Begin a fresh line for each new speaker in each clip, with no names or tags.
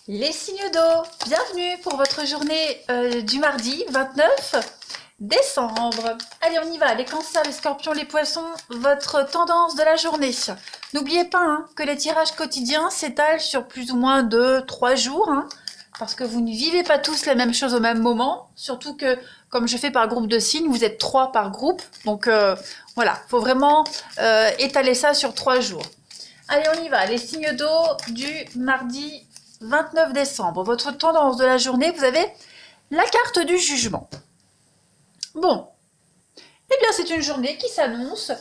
Les signes d'eau, bienvenue pour votre journée du mardi 29 décembre. Allez, on y va, les cancers, les scorpions, les poissons, votre tendance de la journée. N'oubliez pas que les tirages quotidiens s'étalent sur plus ou moins 2-3 jours, parce que vous ne vivez pas tous la même chose au même moment, surtout que, comme je fais par groupe de signes, vous êtes 3 par groupe, donc voilà, il faut vraiment étaler ça sur 3 jours. Allez, on y va, les signes d'eau du mardi 29 décembre. Votre tendance de la journée, vous avez la carte du jugement. Bon, eh bien c'est une journée qui s'annonce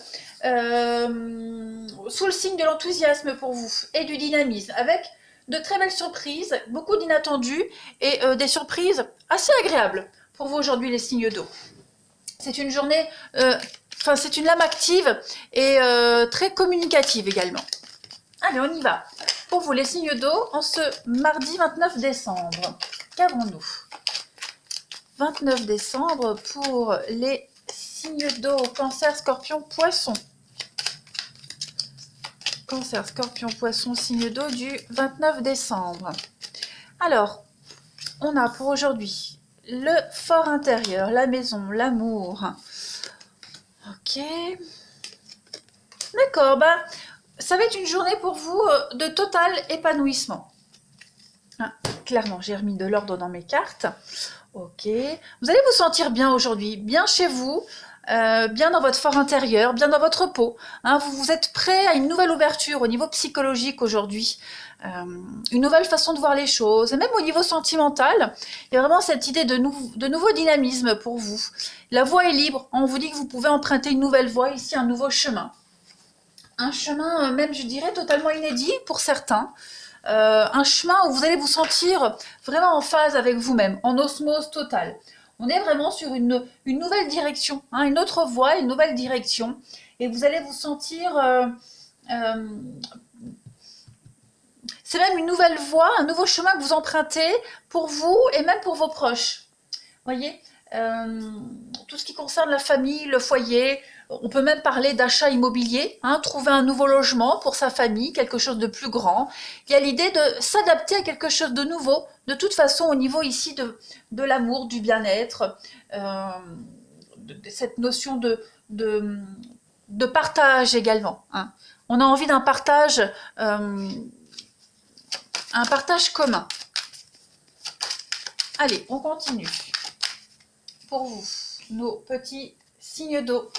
sous le signe de l'enthousiasme pour vous et du dynamisme, avec de très belles surprises, beaucoup d'inattendus et des surprises assez agréables pour vous aujourd'hui les signes d'eau. C'est une journée, c'est une lame active et très communicative également. Allez, on y va. Pour vous, les signes d'eau, en ce mardi 29 décembre, qu'avons-nous? 29 décembre pour les signes d'eau, cancer, scorpion, poisson. Cancer, scorpion, poisson, signe d'eau du 29 décembre. Alors, on a pour aujourd'hui le fort intérieur, la maison, l'amour. Ok. D'accord, ça va être une journée pour vous de total épanouissement. Clairement, j'ai remis de l'ordre dans mes cartes. Ok. Vous allez vous sentir bien aujourd'hui, bien chez vous, bien dans votre fort intérieur, bien dans votre peau. Vous êtes prêt à une nouvelle ouverture au niveau psychologique aujourd'hui. Une nouvelle façon de voir les choses. Et même au niveau sentimental, il y a vraiment cette idée de nouveau dynamisme pour vous. La voie est libre. On vous dit que vous pouvez emprunter une nouvelle voie ici, un nouveau chemin. Un chemin même, je dirais, totalement inédit pour certains. Un chemin où vous allez vous sentir vraiment en phase avec vous-même, en osmose totale. On est vraiment sur une nouvelle direction, une autre voie, une nouvelle direction. Et vous allez vous sentir... c'est même une nouvelle voie, un nouveau chemin que vous empruntez pour vous et même pour vos proches. Voyez, tout ce qui concerne la famille, le foyer, on peut même parler d'achat immobilier, trouver un nouveau logement pour sa famille, quelque chose de plus grand. Il y a l'idée de s'adapter à quelque chose de nouveau, de toute façon au niveau ici de l'amour, du bien-être, de cette notion de partage également. On a envie d'un partage, un partage commun. Allez, on continue. Pour vous, nos petits signes d'eau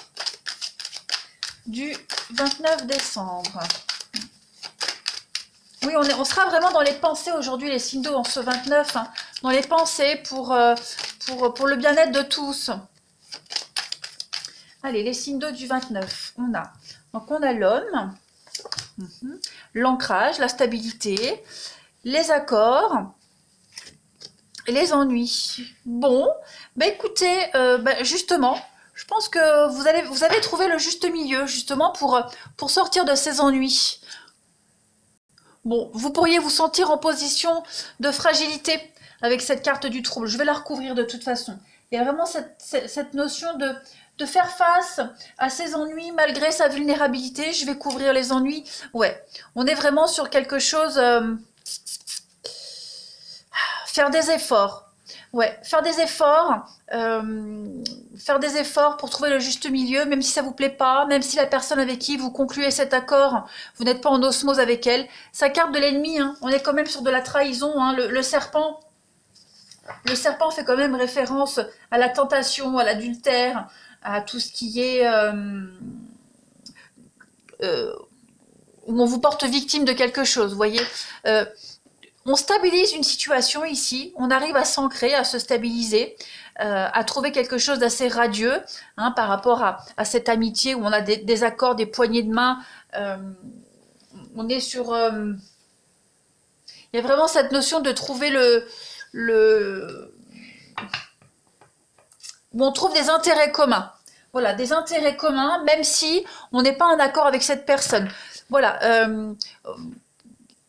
du 29 décembre. Oui, on sera vraiment dans les pensées aujourd'hui, les signes d'eau en ce 29, dans les pensées pour le bien-être de tous. Allez, les signes d'eau du 29, on a l'homme, l'ancrage, la stabilité, les accords, les ennuis. Bon, écoutez, justement, je pense que vous allez trouver le juste milieu, justement, pour sortir de ces ennuis. Bon, vous pourriez vous sentir en position de fragilité avec cette carte du trouble. Je vais la recouvrir de toute façon. Il y a vraiment cette notion de faire face à ces ennuis malgré sa vulnérabilité. Je vais couvrir les ennuis. Ouais, on est vraiment sur quelque chose... faire des efforts. Ouais, faire des efforts pour trouver le juste milieu, même si ça vous plaît pas, même si la personne avec qui vous concluez cet accord, vous n'êtes pas en osmose avec elle. Sa carte de l'ennemi, on est quand même sur de la trahison, le serpent. Le serpent fait quand même référence à la tentation, à l'adultère, à tout ce qui est... où on vous porte victime de quelque chose, vous voyez. On stabilise une situation ici, on arrive à s'ancrer, à se stabiliser, à trouver quelque chose d'assez radieux par rapport à cette amitié où on a des accords, des poignées de main. On est sur... il y a vraiment cette notion de trouver où on trouve des intérêts communs. Voilà, des intérêts communs, même si on n'est pas en accord avec cette personne. Voilà.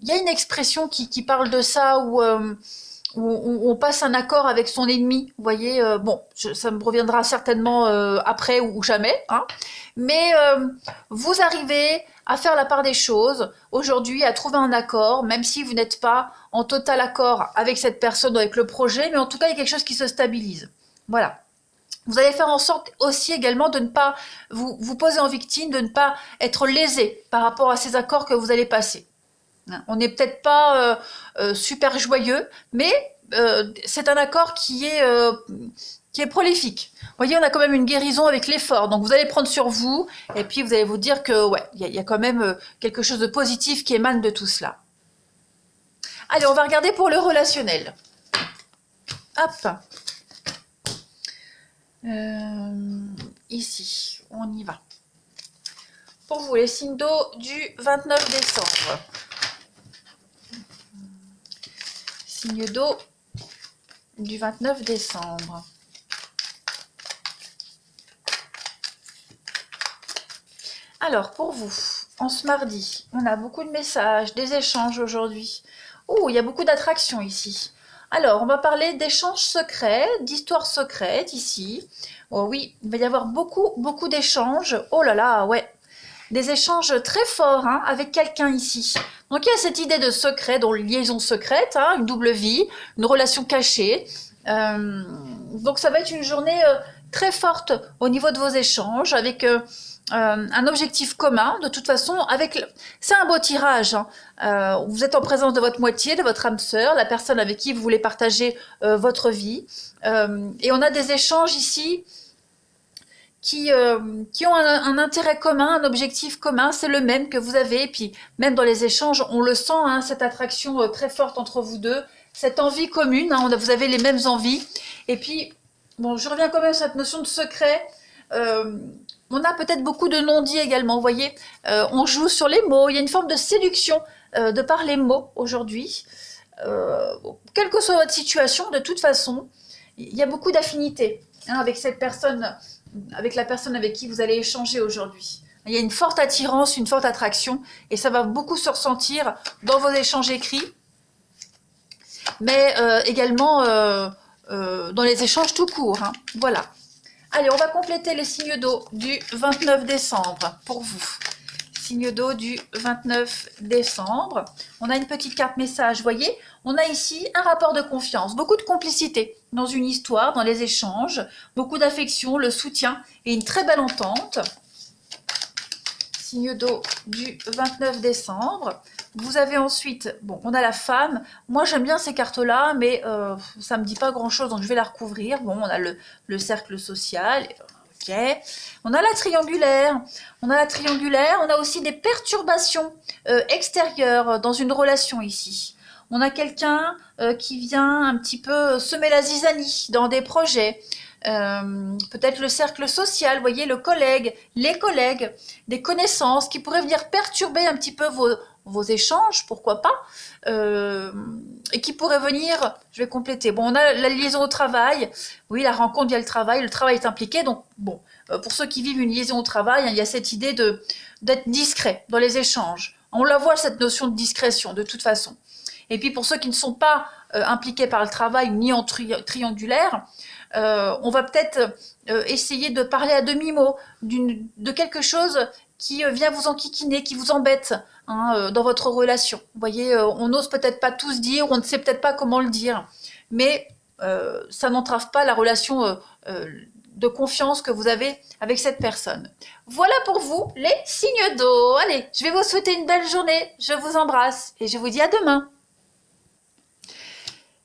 Il y a une expression qui parle de ça où on passe un accord avec son ennemi. Vous voyez, ça me reviendra certainement après ou jamais. Mais vous arrivez à faire la part des choses aujourd'hui, à trouver un accord, même si vous n'êtes pas en total accord avec cette personne ou avec le projet, mais en tout cas, il y a quelque chose qui se stabilise. Voilà. Vous allez faire en sorte aussi également de ne pas vous poser en victime, de ne pas être lésé par rapport à ces accords que vous allez passer. On n'est peut-être pas super joyeux, mais c'est un accord qui est prolifique. Vous voyez, on a quand même une guérison avec l'effort. Donc vous allez prendre sur vous, et puis vous allez vous dire que ouais, il y a quand même quelque chose de positif qui émane de tout cela. Allez, on va regarder pour le relationnel. Hop. Ici, on y va. Pour vous, les signes d'eau du 29 décembre. Signe d'eau du 29 décembre. Alors, pour vous, en ce mardi, on a beaucoup de messages, des échanges aujourd'hui. Oh, il y a beaucoup d'attractions ici. Alors, on va parler d'échanges secrets, d'histoires secrètes ici. Oh oui, il va y avoir beaucoup d'échanges. Oh là là, ouais. Des échanges très forts hein, avec quelqu'un ici. Donc, il y a cette idée de secret, dont liaison secrète, hein, une double vie, une relation cachée. Donc, ça va être une journée très forte au niveau de vos échanges, avec un objectif commun. De toute façon, c'est un beau tirage. Hein. Vous êtes en présence de votre moitié, de votre âme sœur, la personne avec qui vous voulez partager votre vie. Et on a des échanges ici qui ont un intérêt commun, un objectif commun, c'est le même que vous avez. Et puis, même dans les échanges, on le sent, hein, cette attraction très forte entre vous deux, cette envie commune, hein, vous avez les mêmes envies. Et puis, bon, je reviens quand même à cette notion de secret. On a peut-être beaucoup de non-dits également, vous voyez. On joue sur les mots, il y a une forme de séduction de par les mots aujourd'hui. Quelle que soit votre situation, de toute façon, il y a beaucoup d'affinités hein, avec cette personne, avec la personne avec qui vous allez échanger aujourd'hui. Il y a une forte attirance, une forte attraction, et ça va beaucoup se ressentir dans vos échanges écrits, mais également dans les échanges tout court. Hein. Voilà. Allez, on va compléter les signes d'eau du 29 décembre pour vous. Signe d'eau du 29 décembre. On a une petite carte message, vous voyez. On a ici un rapport de confiance, beaucoup de complicité dans une histoire, dans les échanges, beaucoup d'affection, le soutien et une très belle entente. Signe d'eau du 29 décembre. Vous avez ensuite, bon, on a la femme. Moi, j'aime bien ces cartes-là, mais ça ne me dit pas grand-chose, donc je vais la recouvrir. Bon, on a le cercle social. Ok. On a la triangulaire. On a aussi des perturbations extérieures dans une relation ici. On a quelqu'un qui vient un petit peu semer la zizanie dans des projets. Peut-être le cercle social, vous voyez, les collègues, des connaissances qui pourraient venir perturber un petit peu vos échanges, pourquoi pas, et qui pourraient venir, je vais compléter, bon, on a la liaison au travail, oui, la rencontre via le travail est impliqué, donc bon, pour ceux qui vivent une liaison au travail, hein, il y a cette idée d'être discret dans les échanges. On la voit, cette notion de discrétion, de toute façon. Et puis pour ceux qui ne sont pas impliqués par le travail, ni en triangulaire, on va peut-être essayer de parler à demi-mot de quelque chose qui vient vous enquiquiner, qui vous embête hein, dans votre relation. Vous voyez, on n'ose peut-être pas tous dire, on ne sait peut-être pas comment le dire, mais ça n'entrave pas la relation de confiance que vous avez avec cette personne. Voilà pour vous les signes d'eau. Allez, je vais vous souhaiter une belle journée, je vous embrasse et je vous dis à demain.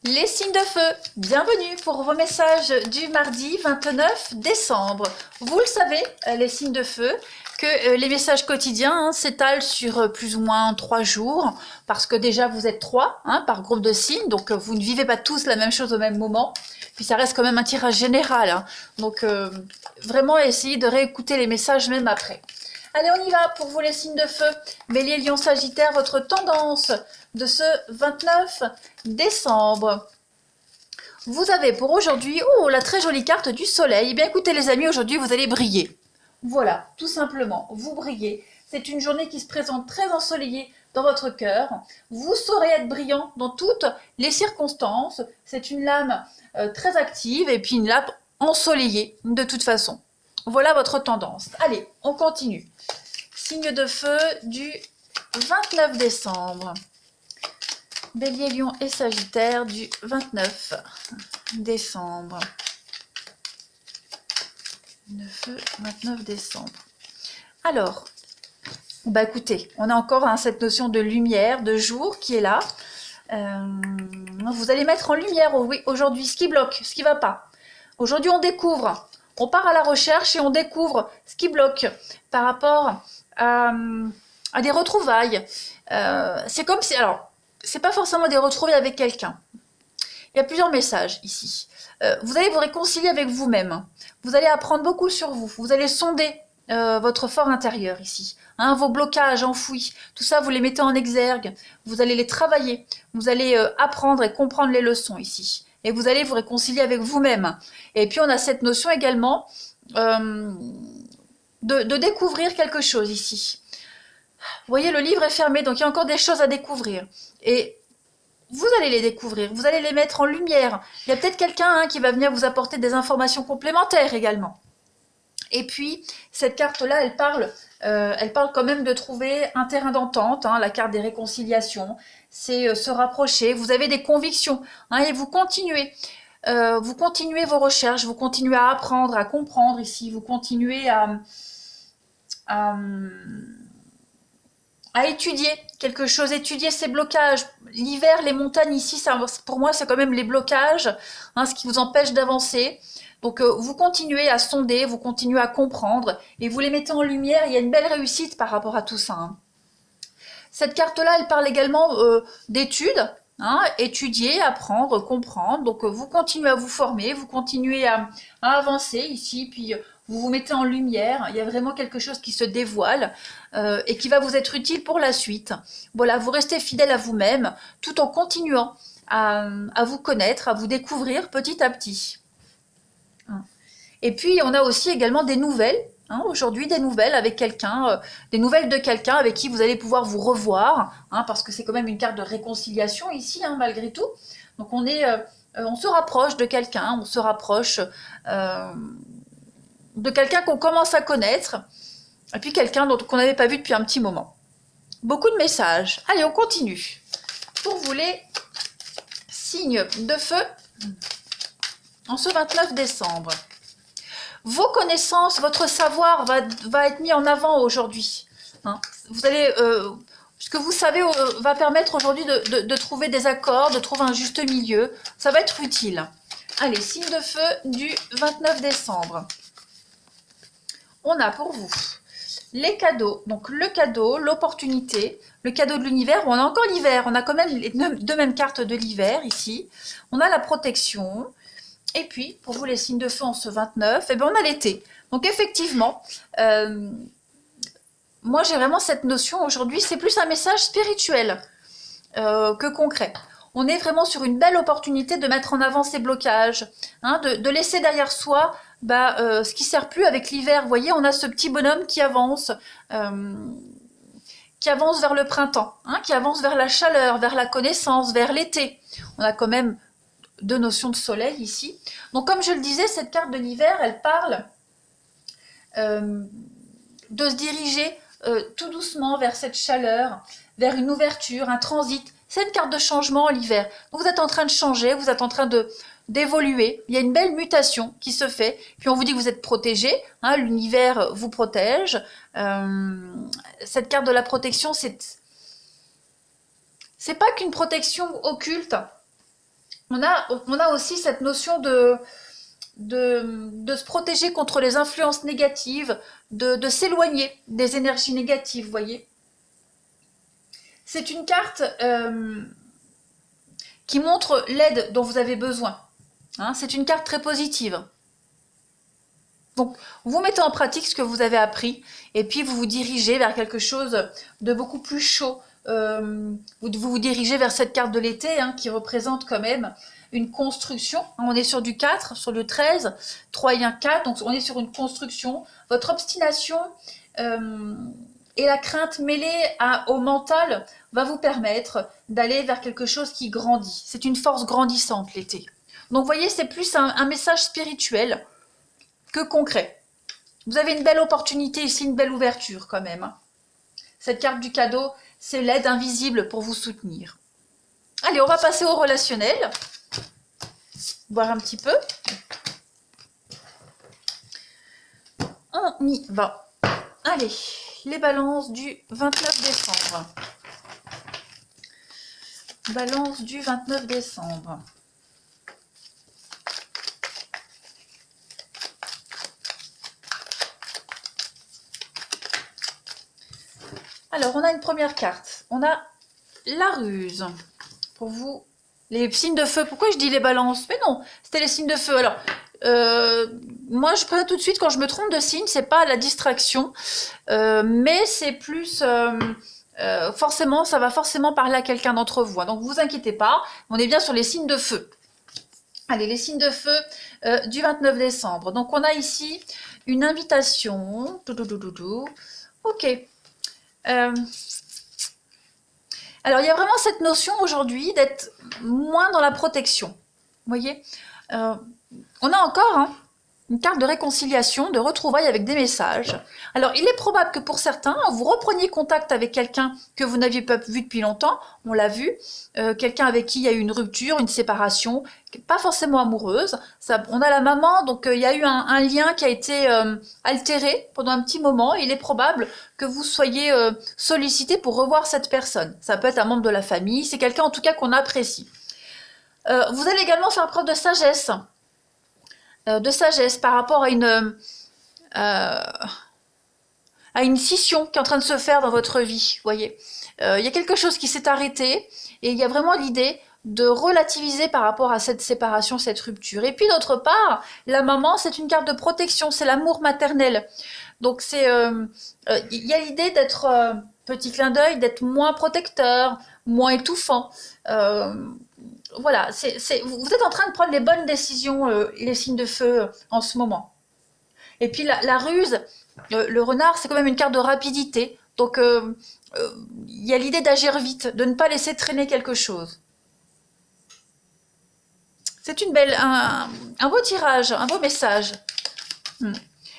Les signes de feu, bienvenue pour vos messages du mardi 29 décembre. Vous le savez, les signes de feu, que les messages quotidiens hein, s'étalent sur plus ou moins 3 jours, parce que déjà vous êtes 3 hein, par groupe de signes, donc vous ne vivez pas tous la même chose au même moment, puis ça reste quand même un tirage général, hein, donc vraiment essayez de réécouter les messages même après. Allez, on y va pour vous les signes de feu. Bélier, Lion, Sagittaire, votre tendance de ce 29 décembre. Vous avez pour aujourd'hui, la très jolie carte du soleil. Eh bien écoutez les amis, aujourd'hui vous allez briller. Voilà, tout simplement, vous brillez. C'est une journée qui se présente très ensoleillée dans votre cœur. Vous saurez être brillant dans toutes les circonstances. C'est une lame très active et puis une lame ensoleillée de toute façon. Voilà votre tendance. Allez, on continue. signe de feu du 29 décembre. Bélier, Lion et Sagittaire du 29 décembre. De feu, 29 décembre. Alors, bah écoutez, on a encore cette notion de lumière, de jour qui est là. Vous allez mettre en lumière aujourd'hui ce qui bloque, ce qui ne va pas. Aujourd'hui, on découvre, on part à la recherche et on découvre ce qui bloque par rapport à des retrouvailles. C'est comme si, alors, c'est pas forcément des retrouvailles avec quelqu'un. Il y a plusieurs messages ici. Vous allez vous réconcilier avec vous-même. Vous allez apprendre beaucoup sur vous. Vous allez sonder votre fort intérieur ici. Hein, vos blocages enfouis, tout ça, vous les mettez en exergue. Vous allez les travailler. Vous allez apprendre et comprendre les leçons ici. Et vous allez vous réconcilier avec vous-même. Et puis, on a cette notion également de découvrir quelque chose ici. Vous voyez, le livre est fermé, donc il y a encore des choses à découvrir. Et vous allez les découvrir, vous allez les mettre en lumière. Il y a peut-être quelqu'un qui va venir vous apporter des informations complémentaires également. Et puis, cette carte-là, elle parle quand même de trouver un terrain d'entente, la carte des réconciliations. C'est se rapprocher, vous avez des convictions, et vous continuez. Vous continuez vos recherches, vous continuez à apprendre, à comprendre ici, vous continuez à étudier quelque chose, étudier ces blocages. L'hiver, les montagnes ici, ça, pour moi, c'est quand même les blocages, ce qui vous empêche d'avancer. Donc, vous continuez à sonder, vous continuez à comprendre, et vous les mettez en lumière. Il y a une belle réussite par rapport à tout ça. Cette carte-là, elle parle également d'études, étudier, apprendre, comprendre. Donc, vous continuez à vous former, vous continuez à avancer ici, puis vous vous mettez en lumière. Il y a vraiment quelque chose qui se dévoile et qui va vous être utile pour la suite. Voilà, vous restez fidèle à vous-même tout en continuant à vous connaître, à vous découvrir petit à petit. Et puis, on a aussi également des nouvelles. Aujourd'hui, des nouvelles avec quelqu'un, des nouvelles de quelqu'un avec qui vous allez pouvoir vous revoir, parce que c'est quand même une carte de réconciliation ici, malgré tout. Donc, on se rapproche de quelqu'un, on se rapproche de quelqu'un qu'on commence à connaître, et puis quelqu'un qu'on n'avait pas vu depuis un petit moment. Beaucoup de messages. Allez, on continue. Pour vous, les signes de feu, en ce 29 décembre. Vos connaissances, votre savoir va être mis en avant aujourd'hui. Vous allez, ce que vous savez va permettre aujourd'hui de trouver des accords, de trouver un juste milieu. Ça va être utile. Allez, signe de feu du 29 décembre. On a pour vous les cadeaux. Donc le cadeau, l'opportunité, le cadeau de l'univers. On a encore l'hiver. On a quand même les deux mêmes cartes de l'hiver ici. On a la protection. Et puis, pour vous, les signes de feu en ce 29, on a l'été. Donc, effectivement, moi, j'ai vraiment cette notion aujourd'hui, c'est plus un message spirituel que concret. On est vraiment sur une belle opportunité de mettre en avant ces blocages, de laisser derrière soi ce qui ne sert plus avec l'hiver. Vous voyez, on a ce petit bonhomme qui avance vers le printemps, qui avance vers la chaleur, vers la connaissance, vers l'été. On a quand même deux notions de soleil ici. Donc, comme je le disais, cette carte de l'hiver, elle parle de se diriger tout doucement vers cette chaleur, vers une ouverture, un transit. C'est une carte de changement l'hiver. Vous êtes en train de changer, vous êtes en train d'évoluer. Il y a une belle mutation qui se fait. Puis on vous dit que vous êtes protégé. L'univers vous protège. Cette carte de la protection, c'est pas qu'une protection occulte. On a aussi cette notion de se protéger contre les influences négatives, de s'éloigner des énergies négatives, vous voyez. C'est une carte qui montre l'aide dont vous avez besoin. C'est une carte très positive. Donc, vous mettez en pratique ce que vous avez appris et puis vous vous dirigez vers quelque chose de beaucoup plus chaud. Vous vous dirigez vers cette carte de l'été qui représente quand même une construction. On est sur du 4, sur le 13, 3 et 1, 4, donc on est sur une construction. Votre obstination et la crainte mêlée au mental va vous permettre d'aller vers quelque chose qui grandit. C'est une force grandissante l'été. Donc vous voyez, c'est plus un message spirituel que concret. Vous avez une belle opportunité ici, une belle ouverture quand même. Cette carte du cadeau, c'est l'aide invisible pour vous soutenir. Allez, on va passer au relationnel. Voir un petit peu. On y va. Allez, les balances du 29 décembre. Balance du 29 décembre. Alors, on a une première carte. On a la ruse. Pour vous, les signes de feu. Pourquoi je dis les balances? Mais non, c'était les signes de feu. Alors, moi, je préviens tout de suite, quand je me trompe de signe, c'est pas la distraction, mais c'est plus... forcément, ça va forcément parler à quelqu'un d'entre vous. Hein. Donc, vous inquiétez pas, on est bien sur les signes de feu. Allez, les signes de feu du 29 décembre. Donc, on a ici une invitation. Ok. Alors, il y a vraiment cette notion aujourd'hui d'être moins dans la protection. Vous voyez, on a encore une carte de réconciliation, de retrouvailles avec des messages. Alors, il est probable que pour certains, vous repreniez contact avec quelqu'un que vous n'aviez pas vu depuis longtemps, on l'a vu, quelqu'un avec qui il y a eu une rupture, une séparation, pas forcément amoureuse. Ça, on a la maman, donc il y a eu un lien qui a été altéré pendant un petit moment. Il est probable que vous soyez sollicité pour revoir cette personne. Ça peut être un membre de la famille, c'est quelqu'un en tout cas qu'on apprécie. Vous allez également faire preuve de sagesse. Par rapport à une scission qui est en train de se faire dans votre vie, vous voyez. Il y a quelque chose qui s'est arrêté et il y a vraiment l'idée de relativiser par rapport à cette séparation, cette rupture. Et puis d'autre part, la maman, c'est une carte de protection, c'est l'amour maternel. Donc c'est, il y a l'idée d'être, petit clin d'œil, d'être moins protecteur, moins étouffant. Voilà, vous êtes en train de prendre les bonnes décisions, les signes de feu, en ce moment. Et puis la ruse, le renard, c'est quand même une carte de rapidité. Donc, il y a l'idée d'agir vite, de ne pas laisser traîner quelque chose. C'est un beau tirage, un beau message.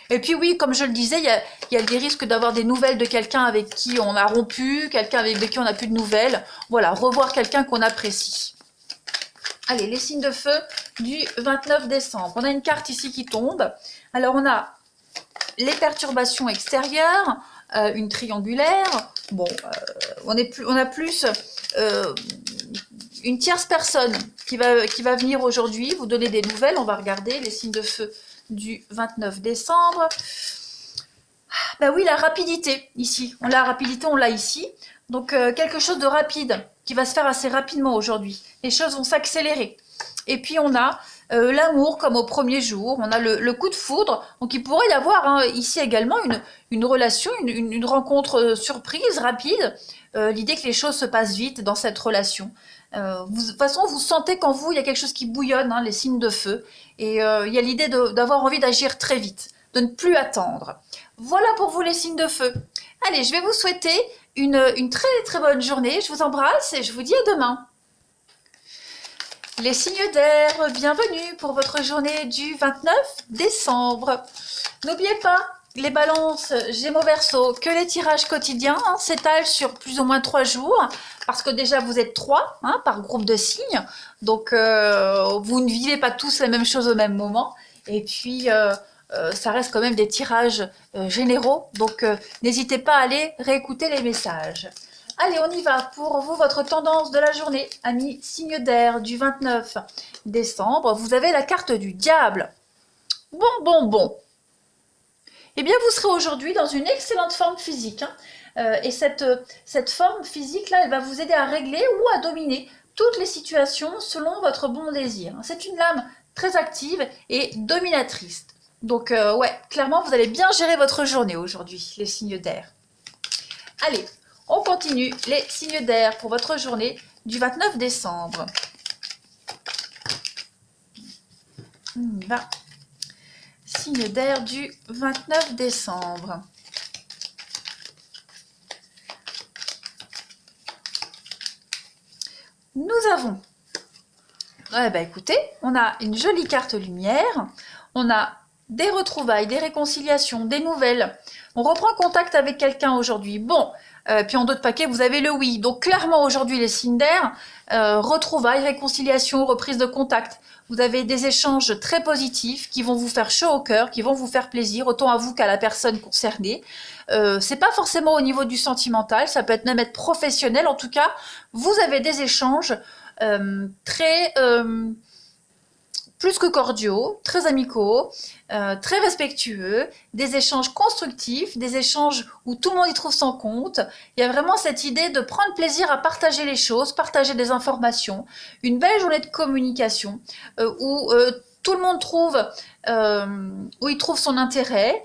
Et puis oui, comme je le disais, il y a des risques d'avoir des nouvelles de quelqu'un avec qui on a rompu, quelqu'un avec qui on n'a plus de nouvelles. Voilà, revoir quelqu'un qu'on apprécie. Allez, les signes de feu du 29 décembre. On a une carte ici qui tombe. Alors, on a les perturbations extérieures, une triangulaire. Bon, on a plus une tierce personne qui va venir aujourd'hui vous donner des nouvelles. On va regarder les signes de feu du 29 décembre. Ben oui, la rapidité, ici. La rapidité, on l'a ici. Donc, quelque chose de rapide qui va se faire assez rapidement aujourd'hui. Les choses vont s'accélérer. Et puis, on a l'amour comme au premier jour. On a le coup de foudre. Donc, il pourrait y avoir ici également une relation, une rencontre surprise, rapide. L'idée que les choses se passent vite dans cette relation. De toute façon, vous sentez qu'en vous, il y a quelque chose qui bouillonne, les signes de feu. Et il y a l'idée d'avoir envie d'agir très vite, de ne plus attendre. Voilà pour vous les signes de feu. Allez, je vais vous souhaiter une très très bonne journée. Je vous embrasse et je vous dis à demain. Les signes d'air, bienvenue pour votre journée du 29 décembre. N'oubliez pas, les balances Gémeaux Verseau, que les tirages quotidiens s'étalent sur plus ou moins 3 jours, parce que déjà vous êtes 3 par groupe de signes, donc vous ne vivez pas tous la même chose au même moment, et puis ça reste quand même des tirages généraux, donc n'hésitez pas à aller réécouter les messages. Allez, on y va pour vous, votre tendance de la journée, amis signes d'air du 29 décembre. Vous avez la carte du diable. Bon. Eh bien, vous serez aujourd'hui dans une excellente forme physique. Et cette forme physique-là, elle va vous aider à régler ou à dominer toutes les situations selon votre bon désir. C'est une lame très active et dominatrice. Donc, ouais, clairement, vous allez bien gérer votre journée aujourd'hui, les signes d'air. Allez, on continue les signes d'air pour votre journée du 29 décembre. On y va. Signe d'air du 29 décembre. Nous avons, écoutez, on a une jolie carte lumière, on a des retrouvailles, des réconciliations, des nouvelles. On reprend contact avec quelqu'un aujourd'hui. Bon, Puis en d'autres paquets, vous avez le oui. Donc clairement aujourd'hui les signes d'air, retrouvailles, réconciliation, reprise de contact. Vous avez des échanges très positifs qui vont vous faire chaud au cœur, qui vont vous faire plaisir, autant à vous qu'à la personne concernée. C'est pas forcément au niveau du sentimental, ça peut être même être professionnel. En tout cas, vous avez des échanges très plus que cordiaux, très amicaux, très respectueux, des échanges constructifs, des échanges où tout le monde y trouve son compte. Il y a vraiment cette idée de prendre plaisir à partager les choses, partager des informations, une belle journée de communication où tout le monde trouve, où il trouve son intérêt.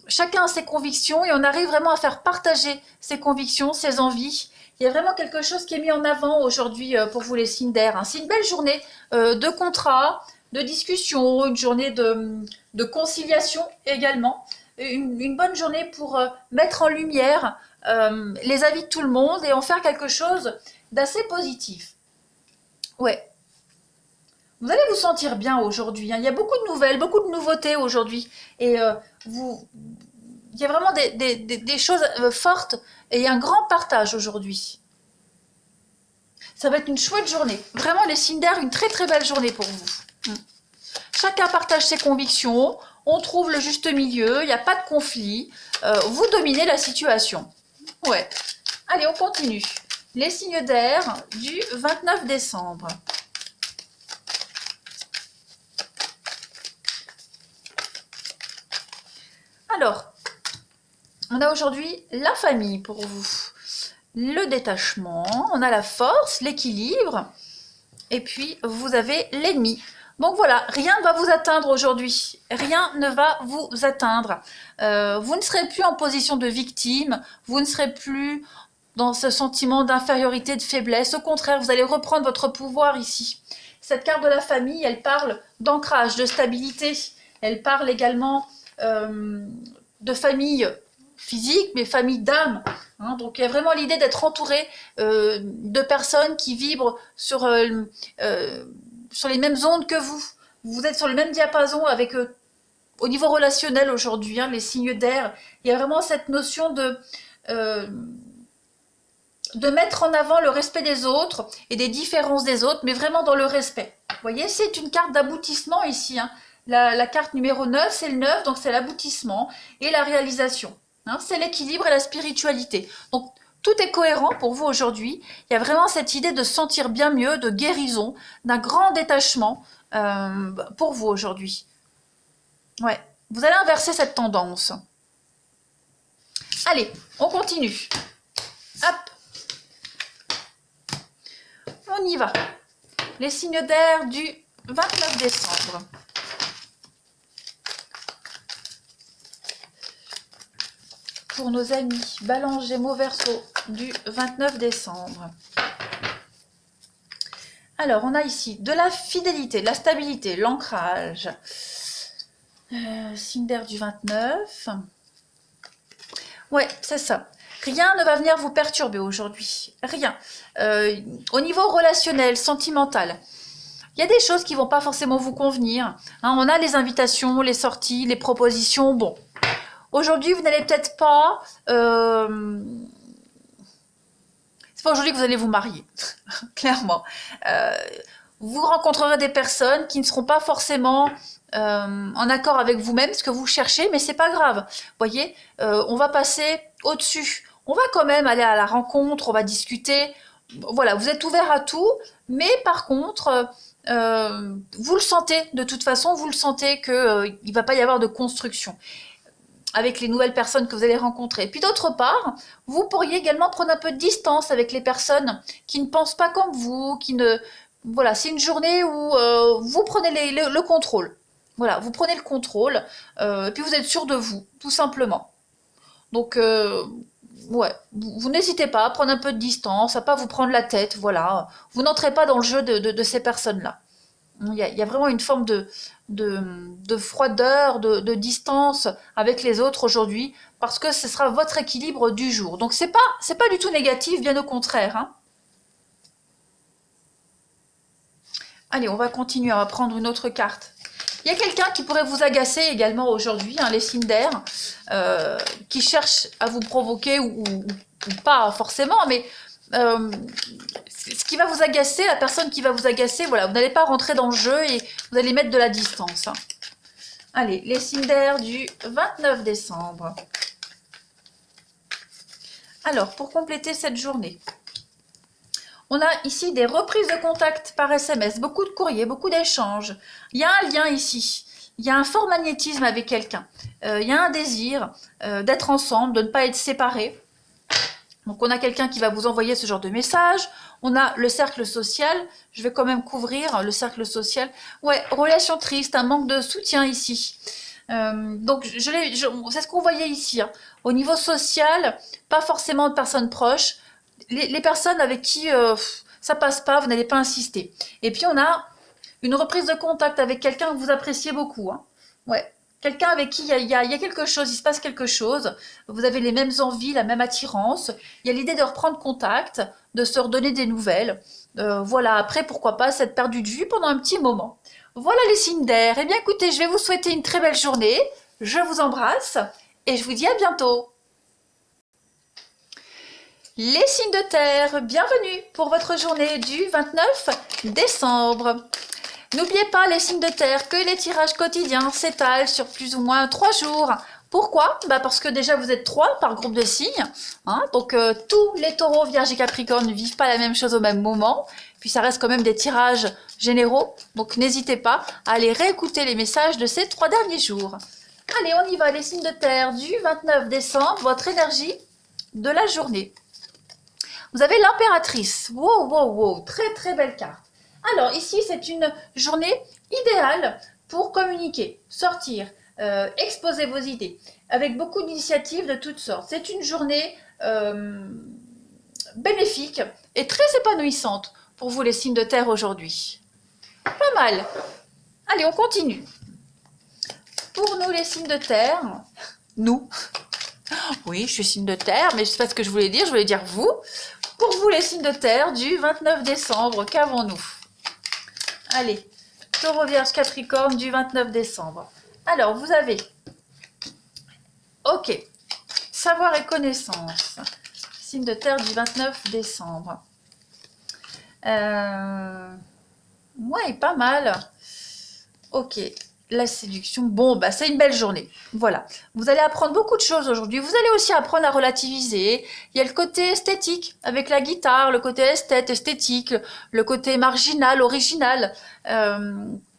Chacun a ses convictions et on arrive vraiment à faire partager ses convictions, ses envies. Il y a vraiment quelque chose qui est mis en avant aujourd'hui pour vous les signes d'air. C'est une belle journée de contrat, de discussion, une journée de conciliation également. Une bonne journée pour mettre en lumière les avis de tout le monde et en faire quelque chose d'assez positif. Ouais. Vous allez vous sentir bien aujourd'hui. Il y a beaucoup de nouvelles, beaucoup de nouveautés aujourd'hui. Et il y a vraiment des choses fortes et il y a un grand partage aujourd'hui. Ça va être une chouette journée. Vraiment, les signes d'air, une très très belle journée pour vous. Chacun partage ses convictions, on trouve le juste milieu, il n'y a pas de conflit. Vous dominez la situation. Ouais. Allez, on continue. Les signes d'air du 29 décembre. Alors, on a aujourd'hui la famille pour vous, le détachement, on a la force, l'équilibre, et puis vous avez l'ennemi. Donc voilà, rien ne va vous atteindre aujourd'hui, rien ne va vous atteindre. Vous ne serez plus en position de victime, vous ne serez plus dans ce sentiment d'infériorité, de faiblesse. Au contraire, vous allez reprendre votre pouvoir ici. Cette carte de la famille, elle parle d'ancrage, de stabilité, elle parle également de famille physique, mais famille d'âme. Donc il y a vraiment l'idée d'être entouré de personnes qui vibrent sur les mêmes ondes que vous. Vous êtes sur le même diapason avec au niveau relationnel aujourd'hui, les signes d'air. Il y a vraiment cette notion de mettre en avant le respect des autres et des différences des autres, mais vraiment dans le respect. Vous voyez, c'est une carte d'aboutissement ici. La carte numéro 9, c'est le 9, donc c'est l'aboutissement et la réalisation. C'est l'équilibre et la spiritualité. Donc, tout est cohérent pour vous aujourd'hui. Il y a vraiment cette idée de sentir bien mieux, de guérison, d'un grand détachement pour vous aujourd'hui. Ouais, vous allez inverser cette tendance. Allez, on continue. Hop. On y va. Les signes d'air du 29 décembre. Pour nos amis Balance, Gémeaux, Verseau du 29 décembre. Alors, on a ici de la fidélité, de la stabilité, l'ancrage. Signe d'air du 29. Ouais, c'est ça. Rien ne va venir vous perturber aujourd'hui. Rien. Au niveau relationnel, sentimental, il y a des choses qui ne vont pas forcément vous convenir. On a les invitations, les sorties, les propositions. Bon. Aujourd'hui, vous n'allez peut-être pas... c'est pas aujourd'hui que vous allez vous marier, clairement. Vous rencontrerez des personnes qui ne seront pas forcément en accord avec vous-même, ce que vous cherchez, mais c'est pas grave. Vous voyez, on va passer au-dessus. On va quand même aller à la rencontre, on va discuter. Voilà, vous êtes ouvert à tout, mais par contre... vous le sentez, de toute façon, vous le sentez qu'il ne va pas y avoir de construction avec les nouvelles personnes que vous allez rencontrer. Puis d'autre part, vous pourriez également prendre un peu de distance avec les personnes qui ne pensent pas comme vous, qui ne... Voilà, c'est une journée où vous prenez le contrôle. Voilà, vous prenez le contrôle, et puis vous êtes sûr de vous, tout simplement. Donc, ouais, vous n'hésitez pas à prendre un peu de distance, à pas vous prendre la tête, voilà. Vous n'entrez pas dans le jeu de ces personnes-là. Il y a vraiment une forme de froideur, de distance avec les autres aujourd'hui, parce que ce sera votre équilibre du jour. Donc c'est pas du tout négatif, bien au contraire. Allez, on va continuer, on va prendre une autre carte. Il y a quelqu'un qui pourrait vous agacer également aujourd'hui, hein, les signes d'air, qui cherche à vous provoquer ou pas forcément, mais ce qui va vous agacer, la personne qui va vous agacer, voilà, vous n'allez pas rentrer dans le jeu et vous allez mettre de la distance. Hein. Allez, les signes d'air du 29 décembre. Alors, pour compléter cette journée, on a ici des reprises de contact par SMS, beaucoup de courriers, beaucoup d'échanges. Il y a un lien ici, il y a un fort magnétisme avec quelqu'un. Il y a un désir d'être ensemble, de ne pas être séparés. Donc on a quelqu'un qui va vous envoyer ce genre de message. On a le cercle social. Je vais quand même couvrir le cercle social. Ouais, relation triste, un manque de soutien ici. Donc c'est ce qu'on voyait ici. Hein. Au niveau social, pas forcément de personnes proches. Les personnes avec qui ça passe pas, vous n'allez pas insister. Et puis on a une reprise de contact avec quelqu'un que vous appréciez beaucoup. Hein. Ouais. Quelqu'un avec qui il y a quelque chose, il se passe quelque chose, vous avez les mêmes envies, la même attirance, il y a l'idée de reprendre contact, de se redonner des nouvelles. Voilà, après, pourquoi pas s'être perdu de vue pendant un petit moment. Voilà les signes d'air. Eh bien écoutez, je vais vous souhaiter une très belle journée, je vous embrasse et je vous dis à bientôt. Les signes de terre, bienvenue pour votre journée du 29 décembre. N'oubliez pas les signes de terre que les tirages quotidiens s'étalent sur plus ou moins 3 jours. Pourquoi? Parce que déjà vous êtes 3 par groupe de signes. Hein, donc tous les taureaux, vierges et capricornes ne vivent pas la même chose au même moment. Puis ça reste quand même des tirages généraux. Donc n'hésitez pas à aller réécouter les messages de ces 3 derniers jours. Allez, on y va, les signes de terre du 29 décembre, votre énergie de la journée. Vous avez l'impératrice. Wow, wow, wow, très très belle carte. Alors ici, c'est une journée idéale pour communiquer, sortir, exposer vos idées, avec beaucoup d'initiatives de toutes sortes. C'est une journée bénéfique et très épanouissante pour vous les signes de terre aujourd'hui. Pas mal. Allez, on continue. Pour nous les signes de terre, nous, oui, je suis signe de terre, mais je ne sais pas ce que je voulais dire vous. Pour vous les signes de terre du 29 décembre, qu'avons-nous? Allez, taureau, vierge, capricorne du 29 décembre. Alors, vous avez, ok, savoir et connaissance, signe de terre du 29 décembre. Ouais, pas mal. Ok, la séduction, bon, c'est une belle journée. Voilà, vous allez apprendre beaucoup de choses aujourd'hui. Vous allez aussi apprendre à relativiser. Il y a le côté esthétique avec la guitare, le côté esthétique, le côté marginal, original,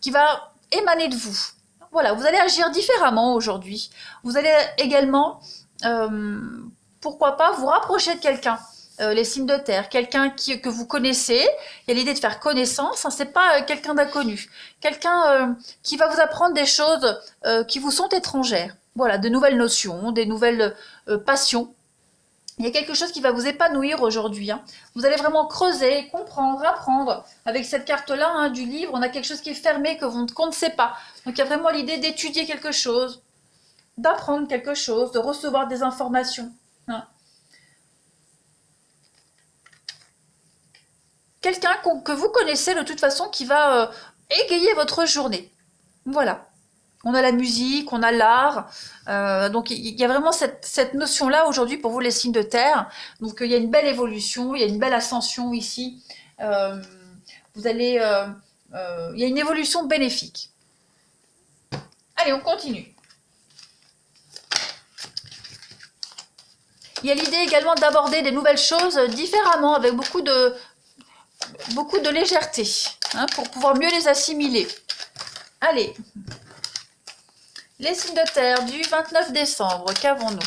qui va émaner de vous. Voilà, vous allez agir différemment aujourd'hui. Vous allez également, pourquoi pas, vous rapprocher de quelqu'un. Les signes de terre, quelqu'un que vous connaissez, il y a l'idée de faire connaissance, hein, c'est pas quelqu'un d'inconnu, quelqu'un qui va vous apprendre des choses qui vous sont étrangères, voilà, de nouvelles notions, des nouvelles passions. Il y a quelque chose qui va vous épanouir aujourd'hui, hein. Vous allez vraiment creuser, comprendre, apprendre. Avec cette carte-là, hein, du livre, on a quelque chose qui est fermé, qu'on ne sait pas. Donc il y a vraiment l'idée d'étudier quelque chose, d'apprendre quelque chose, de recevoir des informations. Hein. Quelqu'un que vous connaissez de toute façon qui va égayer votre journée. Voilà. On a la musique, on a l'art. Donc il y a vraiment cette notion-là aujourd'hui pour vous les signes de terre. Donc il y a une belle évolution, il y a une belle ascension ici. Vous allez, il y a une évolution bénéfique. Allez, on continue. Il y a l'idée également d'aborder des nouvelles choses différemment, avec beaucoup de légèreté, hein, pour pouvoir mieux les assimiler. Allez, les signes de terre du 29 décembre, qu'avons-nous?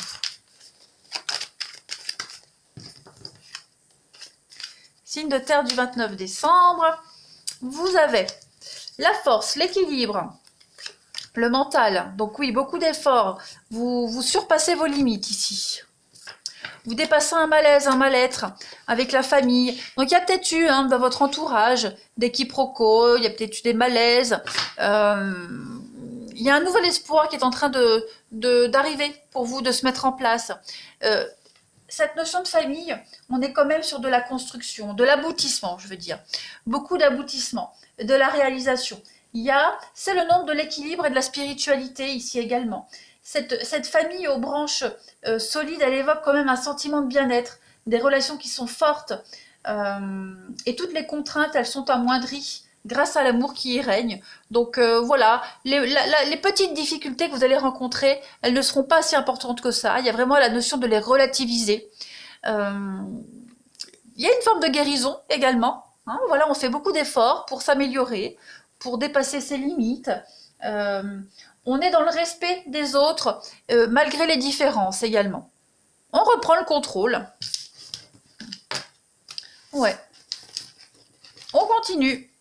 Signe de terre du 29 décembre, vous avez la force, l'équilibre, le mental. Donc oui, beaucoup d'efforts, vous surpassez vos limites ici. Vous dépassez un malaise, un mal-être avec la famille. Donc il y a peut-être eu dans votre entourage des quiproquos, il y a peut-être eu des malaises. Il y a un nouvel espoir qui est en train d'arriver pour vous, de se mettre en place. Cette notion de famille, on est quand même sur de la construction, de l'aboutissement, je veux dire. Beaucoup d'aboutissement, de la réalisation. C'est le nombre de l'équilibre et de la spiritualité ici également. Cette famille aux branches solides, elle évoque quand même un sentiment de bien-être, des relations qui sont fortes, et toutes les contraintes, elles sont amoindries grâce à l'amour qui y règne. Donc voilà, les petites difficultés que vous allez rencontrer, elles ne seront pas si importantes que ça. Il y a vraiment la notion de les relativiser. Il y a une forme de guérison également. Hein, voilà, on fait beaucoup d'efforts pour s'améliorer, pour dépasser ses limites. On est dans le respect des autres, malgré les différences également. On reprend le contrôle. Ouais. On continue.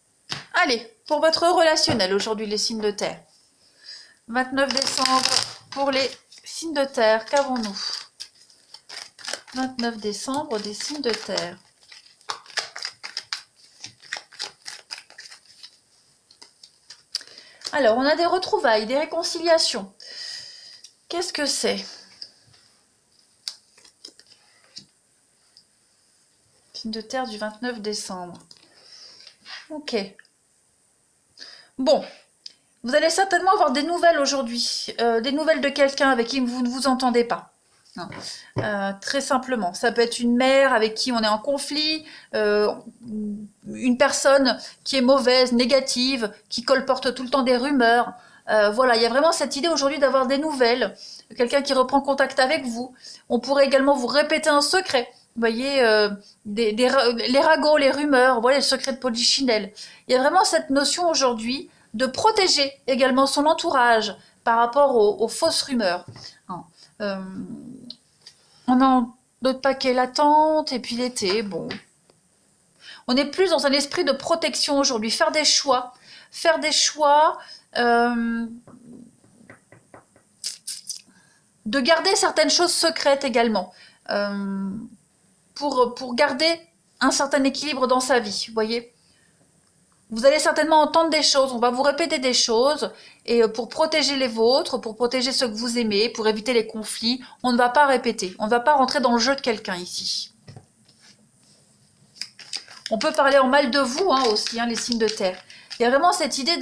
Allez, pour votre relationnel aujourd'hui, les signes de terre. 29 décembre pour les signes de terre. Qu'avons-nous? 29 décembre des signes de terre. Alors, on a des retrouvailles, des réconciliations. Qu'est-ce que c'est? Signe de terre du 29 décembre. Ok. Bon, vous allez certainement avoir des nouvelles aujourd'hui. Des nouvelles de quelqu'un avec qui vous ne vous entendez pas. Très simplement, ça peut être une mère avec qui on est en conflit, une personne qui est mauvaise, négative, qui colporte tout le temps des rumeurs. Voilà, il y a vraiment cette idée aujourd'hui d'avoir des nouvelles, quelqu'un qui reprend contact avec vous. On pourrait également vous répéter un secret. Vous voyez, les ragots, les rumeurs, voilà le secret de Polichinelle. Il y a vraiment cette notion aujourd'hui de protéger également son entourage par rapport aux fausses rumeurs. On a d'autres paquets l'attente et puis l'été, bon. On est plus dans un esprit de protection aujourd'hui, faire des choix, de garder certaines choses secrètes également, pour garder un certain équilibre dans sa vie, vous voyez. Vous allez certainement entendre des choses, on va vous répéter des choses, et pour protéger les vôtres, pour protéger ceux que vous aimez, pour éviter les conflits, on ne va pas répéter, on ne va pas rentrer dans le jeu de quelqu'un ici. On peut parler en mal de vous aussi, les signes de terre. Il y a vraiment cette idée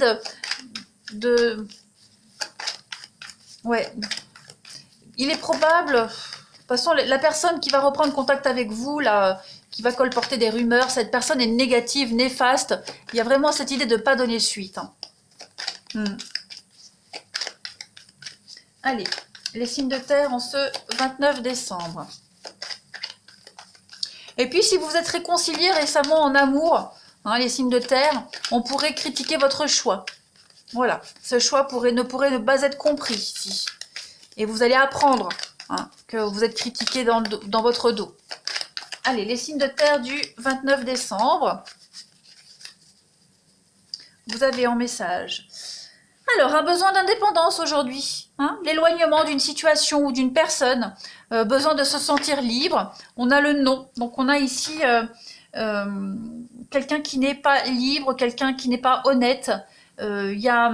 Ouais. Il est probable, de toute façon, la personne qui va reprendre contact avec vous, là, qui va colporter des rumeurs, cette personne est négative, néfaste. Il y a vraiment cette idée de ne pas donner suite. Allez, les signes de terre en ce 29 décembre. Et puis, si vous êtes réconciliés récemment en amour, les signes de terre, on pourrait critiquer votre choix. Voilà, ce choix ne pourrait pas être compris ici. Et vous allez apprendre que vous êtes critiqué dans votre dos. Allez, les signes de terre du 29 décembre. Vous avez en message. Alors, un besoin d'indépendance aujourd'hui. L'éloignement d'une situation ou d'une personne. Besoin de se sentir libre. On a le non. Donc, on a ici quelqu'un qui n'est pas libre, quelqu'un qui n'est pas honnête. Il y a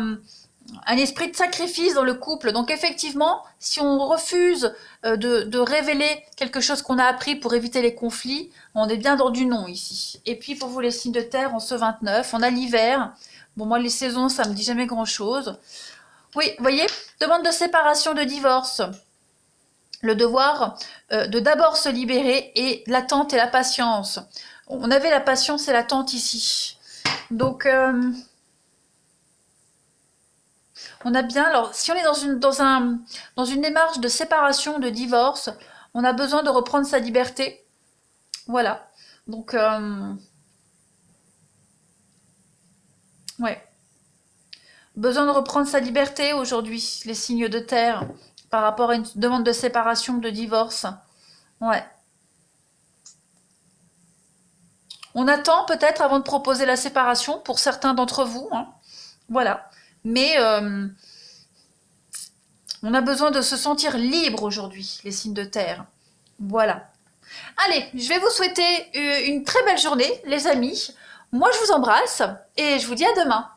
un esprit de sacrifice dans le couple. Donc effectivement, si on refuse de révéler quelque chose qu'on a appris pour éviter les conflits, on est bien dans du non ici. Et puis pour vous les signes de terre, en ce 29, on a l'hiver. Bon, moi les saisons, ça me dit jamais grand-chose. Oui, vous voyez, demande de séparation, de divorce. Le devoir de d'abord se libérer et l'attente et la patience. On avait la patience et l'attente ici. Donc... on a bien, alors si on est dans une démarche de séparation, de divorce, on a besoin de reprendre sa liberté. Voilà. Donc, ouais. Besoin de reprendre sa liberté aujourd'hui, les signes de terre, par rapport à une demande de séparation, de divorce. Ouais. On attend peut-être avant de proposer la séparation pour certains d'entre vous. Voilà. Mais on a besoin de se sentir libre aujourd'hui, les signes de terre. Voilà. Allez, je vais vous souhaiter une très belle journée, les amis. Moi, je vous embrasse et je vous dis à demain.